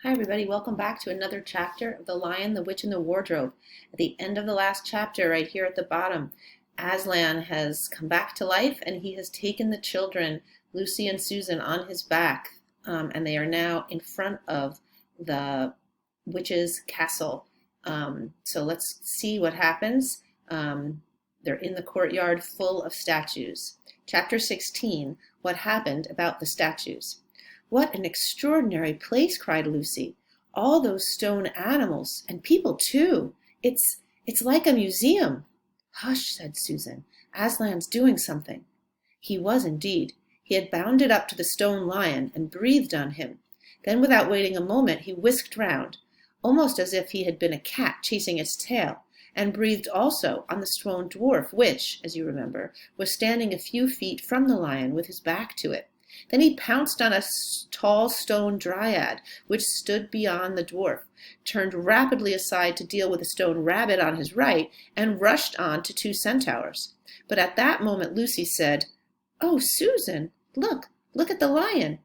Hi, everybody. Welcome back to another chapter of The Lion, the Witch, and the Wardrobe. At the end of the last chapter, right here at the bottom, Aslan has come back to life and he has taken the children, Lucy and Susan, on his back. And they are now in front of the witch's castle. So let's see what happens. They're in the courtyard full of statues. Chapter 16, What Happened About the Statues. "What an extraordinary place!" cried Lucy. "All those stone animals, and people too. It's like a museum." "Hush," said Susan. "Aslan's doing something." He was indeed. He had bounded up to the stone lion and breathed on him. Then, without waiting a moment, he whisked round, almost as if he had been a cat chasing its tail, and breathed also on the stone dwarf, which, as you remember, was standing a few feet from the lion with his back to it. Then he pounced on a tall stone dryad, which stood beyond the dwarf, turned rapidly aside to deal with a stone rabbit on his right, and rushed on to two centaurs. But at that moment Lucy said, "Oh, Susan, look at the lion."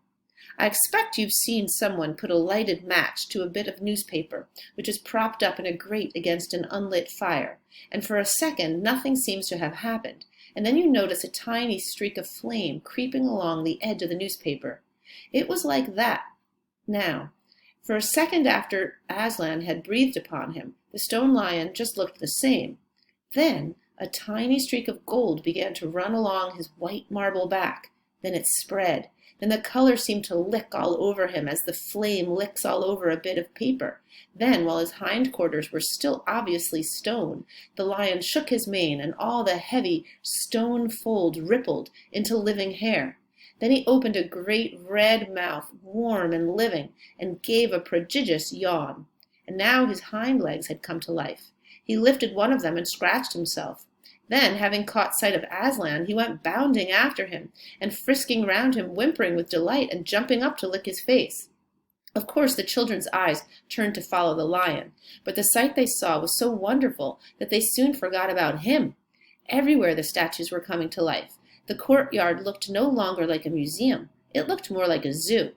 I expect you've seen someone put a lighted match to a bit of newspaper, which is propped up in a grate against an unlit fire, and for a second nothing seems to have happened, and then you notice a tiny streak of flame creeping along the edge of the newspaper. It was like that. Now, for a second after Aslan had breathed upon him, the stone lion just looked the same. Then a tiny streak of gold began to run along his white marble back. Then it spread. Then the color seemed to lick all over him as the flame licks all over a bit of paper. Then, while his hindquarters were still obviously stone, the lion shook his mane, and all the heavy stone folds rippled into living hair. Then he opened a great red mouth, warm and living, and gave a prodigious yawn. And now his hind legs had come to life. He lifted one of them and scratched himself. Then, having caught sight of Aslan, he went bounding after him, and frisking round him, whimpering with delight, and jumping up to lick his face. Of course the children's eyes turned to follow the lion, but the sight they saw was so wonderful that they soon forgot about him. Everywhere the statues were coming to life. The courtyard looked no longer like a museum. It looked more like a zoo.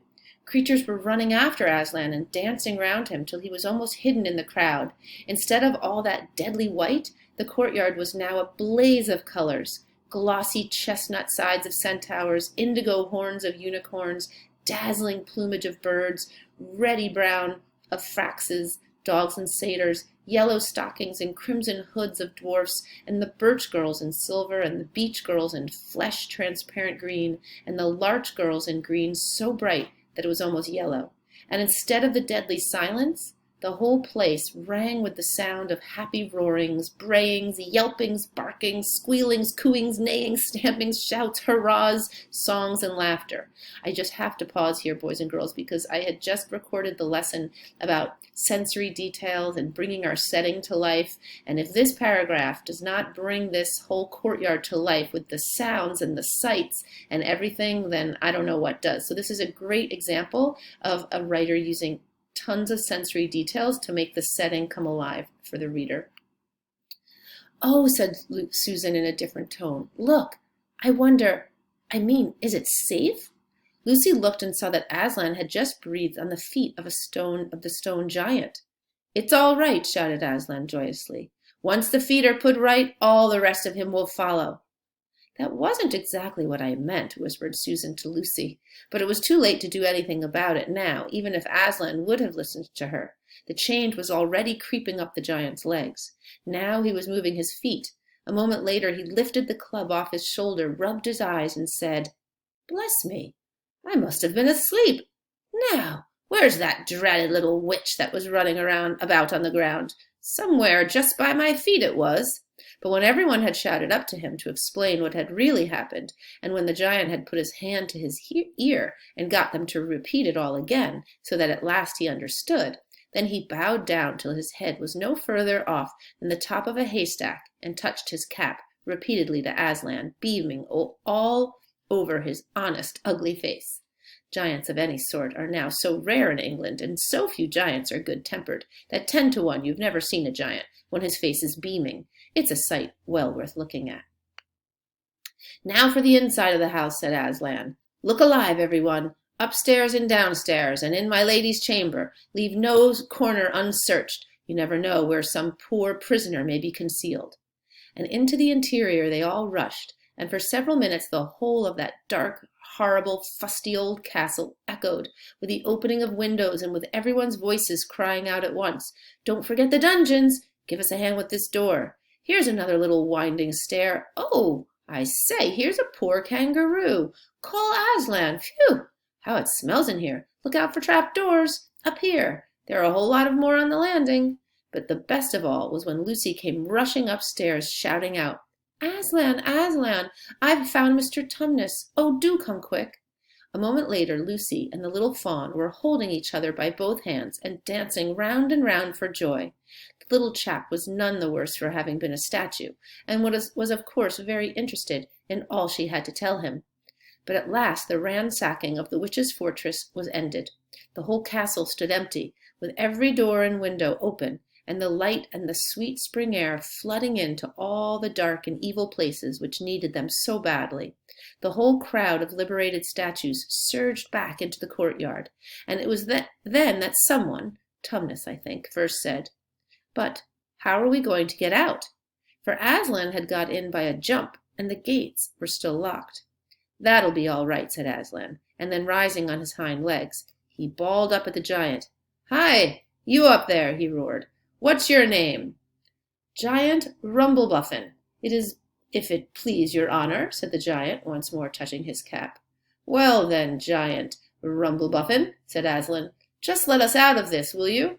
Creatures were running after Aslan and dancing round him till he was almost hidden in the crowd. Instead of all that deadly white, the courtyard was now a blaze of colors: glossy chestnut sides of centaurs, indigo horns of unicorns, dazzling plumage of birds, reddy brown of fraxes, dogs and satyrs, yellow stockings and crimson hoods of dwarfs, and the birch girls in silver, and the beech girls in flesh transparent green, and the larch girls in green so bright that it was almost yellow. And instead of the deadly silence, the whole place rang with the sound of happy roarings, brayings, yelpings, barkings, squealings, cooings, neighings, stampings, shouts, hurrahs, songs, and laughter. I just have to pause here, boys and girls, because I had just recorded the lesson about sensory details and bringing our setting to life. And if this paragraph does not bring this whole courtyard to life with the sounds and the sights and everything, then I don't know what does. So this is a great example of a writer using tons of sensory details to make the setting come alive for the reader. "Oh," said Susan in a different tone. "Look, is it safe?" Lucy looked and saw that Aslan had just breathed on the feet of the stone giant. "It's all right," shouted Aslan joyously. "Once the feet are put right, all the rest of him will follow." "That wasn't exactly what I meant," whispered Susan to Lucy, but it was too late to do anything about it now, even if Aslan would have listened to her. The change was already creeping up the giant's legs. Now he was moving his feet. A moment later he lifted the club off his shoulder, rubbed his eyes, and said, "Bless me, I must have been asleep. Now, where's that dreaded little witch that was running about on the ground? Somewhere just by my feet it was." But when everyone had shouted up to him to explain what had really happened, and when the giant had put his hand to his ear and got them to repeat it all again, so that at last he understood, then he bowed down till his head was no further off than the top of a haystack, and touched his cap repeatedly to Aslan, beaming all over his honest, ugly face. Giants of any sort are now so rare in England, and so few giants are good-tempered, that 10 to 1 you've never seen a giant when his face is beaming. It's a sight well worth looking at. "Now for the inside of the house," said Aslan. "Look alive, everyone. Upstairs and downstairs, and in my lady's chamber. Leave no corner unsearched. You never know where some poor prisoner may be concealed. And into the interior they all rushed, and for several minutes the whole of that dark, horrible, fusty old castle echoed with the opening of windows and with everyone's voices crying out at once, "Don't forget the dungeons! Give us a hand with this door. Here's another little winding stair. Oh, I say, here's a poor kangaroo. Call Aslan. Phew! How it smells in here. Look out for trap doors. Up here. There are a whole lot of more on the landing." But the best of all was when Lucy came rushing upstairs, shouting out, "Aslan, Aslan, I've found Mr. Tumnus. Oh, do come quick." A moment later Lucy and the little fawn were holding each other by both hands and dancing round and round for joy. The little chap was none the worse for having been a statue, and was of course very interested in all she had to tell him. But at last the ransacking of the witch's fortress was ended. The whole castle stood empty, with every door and window open, and the light and the sweet spring air flooding into all the dark and evil places which needed them so badly. The whole crowd of liberated statues surged back into the courtyard, and it was then that someone, Tumnus, I think, first said, "But how are we going to get out?" For Aslan had got in by a jump, and the gates were still locked. "That'll be all right," said Aslan, and then rising on his hind legs, he bawled up at the giant. "Hi, you up there," he roared. "What's your name?" "Giant Rumblebuffin. It is, if it please your honor," said the giant, once more touching his cap. "Well then, Giant Rumblebuffin," said Aslan, "just let us out of this, will you?"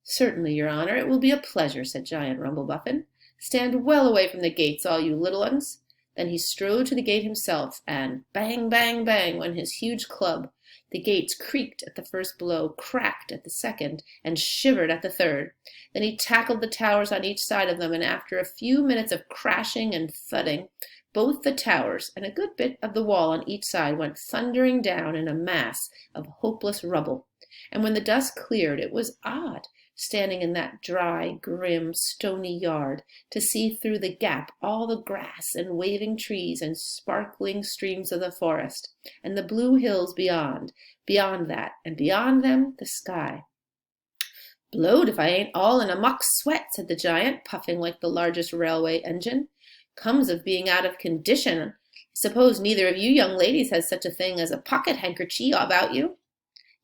"Certainly, your honor, it will be a pleasure," said Giant Rumblebuffin. "Stand well away from the gates, all you little uns." Then he strode to the gate himself, and bang, bang, bang went his huge club. The gates creaked at the first blow, cracked at the second, and shivered at the third. Then he tackled the towers on each side of them, and after a few minutes of crashing and thudding, both the towers and a good bit of the wall on each side went thundering down in a mass of hopeless rubble. And when the dust cleared, it was odd, standing in that dry, grim, stony yard, to see through the gap all the grass and waving trees and sparkling streams of the forest, and the blue hills beyond that, and beyond them the sky. "Blowed if I ain't all in a muck sweat," said the giant, puffing like the largest railway engine. "Comes of being out of condition. I suppose neither of you young ladies has such a thing as a pocket handkerchief about you?"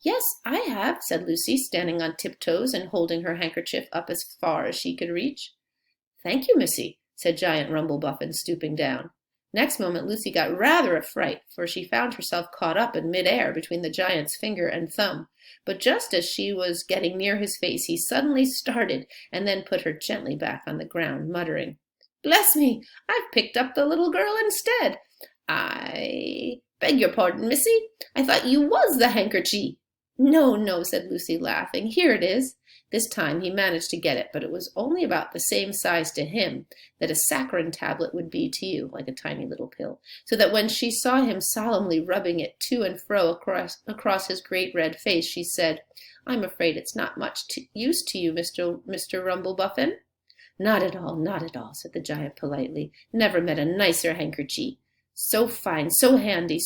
"Yes, I have," said Lucy, standing on tiptoes and holding her handkerchief up as far as she could reach. "Thank you, missy," said Giant Rumblebuffin, stooping down. Next moment Lucy got rather a fright, for she found herself caught up in mid-air between the giant's finger and thumb. But just as she was getting near his face, he suddenly started and then put her gently back on the ground, muttering, "Bless me, I've picked up the little girl instead. I beg your pardon, missy. I thought you was the handkerchie." "No, no," said Lucy, laughing. "Here it is." This time he managed to get it, but it was only about the same size to him that a saccharin tablet would be to you, like a tiny little pill, so that when she saw him solemnly rubbing it to and fro across his great red face, she said, "I'm afraid it's not much use to you, Mr. Rumblebuffin." "Not at all, not at all," said the giant politely. "Never met a nicer handkerchie. So fine, so handy,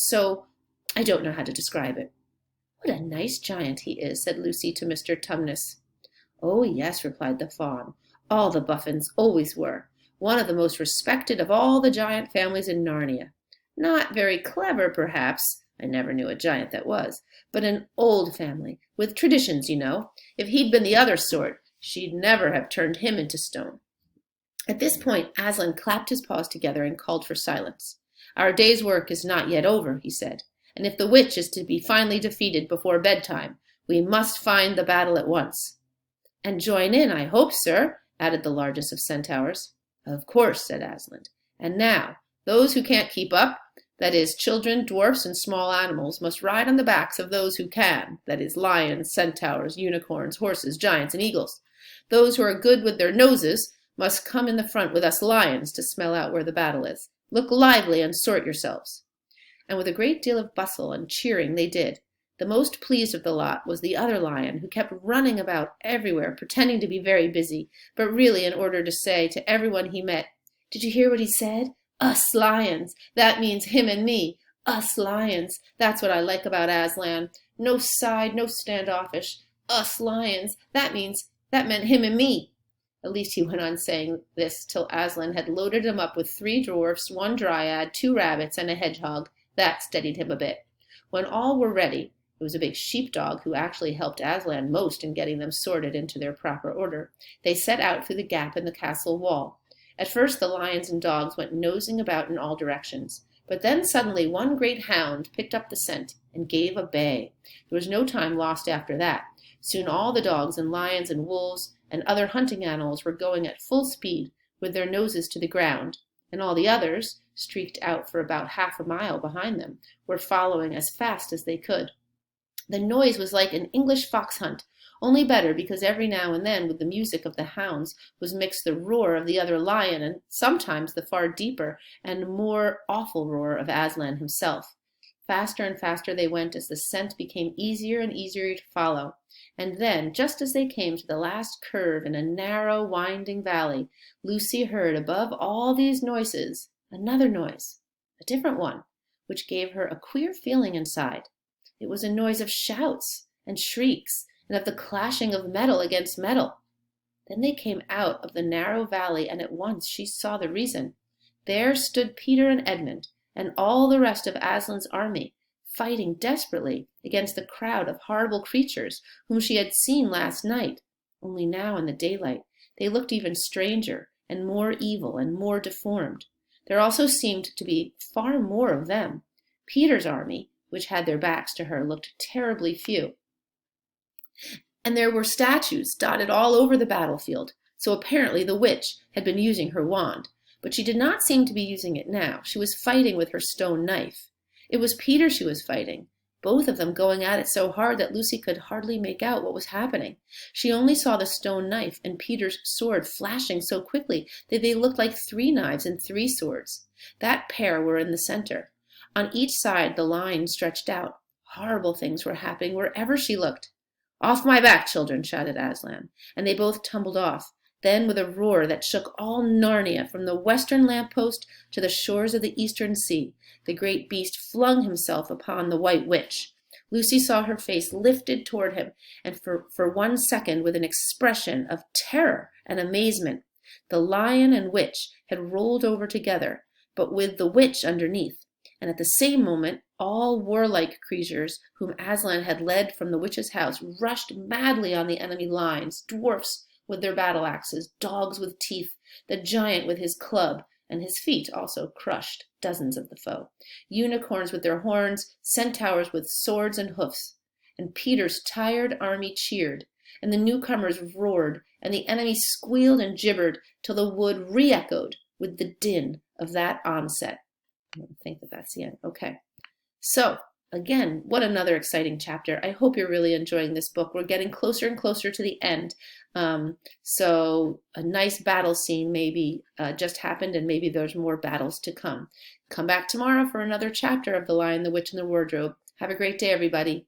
I don't know how to describe it." "What a nice giant he is," said Lucy to Mr. Tumnus. "Oh, yes," replied the fawn. "All the Buffins always were. One of the most respected of all the giant families in Narnia. Not very clever, perhaps. I never knew a giant that was. But an old family, with traditions, you know. If he'd been the other sort, she'd never have turned him into stone." At this point Aslan clapped his paws together and called for silence. "Our day's work is not yet over," he said, "and if the witch is to be finally defeated before bedtime, we must find the battle at once." "And join in, I hope, sir," added the largest of centaurs. "Of course," said Aslan. "And now, those who can't keep up, that is, children, dwarfs, and small animals, must ride on the backs of those who can, that is, lions, centaurs, unicorns, horses, giants, and eagles. Those who are good with their noses must come in the front with us lions to smell out where the battle is. Look lively and sort yourselves." And with a great deal of bustle and cheering they did. The most pleased of the lot was the other lion, who kept running about everywhere, pretending to be very busy, but really in order to say to everyone he met, "Did you hear what he said? Us lions! That means him and me. Us lions. That's what I like about Aslan. No side, no standoffish. Us lions. That meant him and me. At least he went on saying this till Aslan had loaded him up with 3 dwarfs, 1 dryad, 2 rabbits, and a hedgehog. That steadied him a bit. When all were ready, it was a big sheepdog who actually helped Aslan most in getting them sorted into their proper order. They set out through the gap in the castle wall. At first the lions and dogs went nosing about in all directions. But then suddenly one great hound picked up the scent and gave a bay. There was no time lost after that. Soon all the dogs and lions and wolves and other hunting animals were going at full speed with their noses to the ground, and all the others, streaked out for about half a mile behind them, were following as fast as they could. The noise was like an English fox hunt, only better because every now and then with the music of the hounds was mixed the roar of the other lion and sometimes the far deeper and more awful roar of Aslan himself. Faster and faster they went as the scent became easier and easier to follow. And then, just as they came to the last curve in a narrow, winding valley, Lucy heard above all these noises another noise, a different one, which gave her a queer feeling inside. It was a noise of shouts and shrieks and of the clashing of metal against metal. Then they came out of the narrow valley, and at once she saw the reason. There stood Peter and Edmund and all the rest of Aslan's army, fighting desperately against the crowd of horrible creatures whom she had seen last night. Only now in the daylight they looked even stranger and more evil and more deformed. There also seemed to be far more of them. Peter's army, which had their backs to her, looked terribly few. And there were statues dotted all over the battlefield, so apparently the witch had been using her wand. But she did not seem to be using it now. She was fighting with her stone knife. It was Peter she was fighting, both of them going at it so hard that Lucy could hardly make out what was happening. She only saw the stone knife and Peter's sword flashing so quickly that they looked like 3 knives and 3 swords. That pair were in the center. On each side the line stretched out. Horrible things were happening wherever she looked. "Off my back, children," shouted Aslan, and they both tumbled off. Then, with a roar that shook all Narnia from the western lamp-post to the shores of the eastern sea, the great beast flung himself upon the White Witch. Lucy saw her face lifted toward him, and for 1 second with an expression of terror and amazement. The lion and witch had rolled over together, but with the witch underneath, and at the same moment all warlike creatures whom Aslan had led from the witch's house rushed madly on the enemy lines, dwarfs with their battle axes, dogs with teeth, the giant with his club, and his feet also crushed dozens of the foe, unicorns with their horns, centaurs with swords and hoofs. And Peter's tired army cheered, and the newcomers roared, and the enemy squealed and gibbered till the wood re-echoed with the din of that onset. I think that that's the end. Okay. So, again, what another exciting chapter. I hope you're really enjoying this book. We're getting closer and closer to the end. So a nice battle scene maybe just happened, and maybe there's more battles to come. Come back tomorrow for another chapter of The Lion, the Witch, and the Wardrobe. Have a great day, everybody.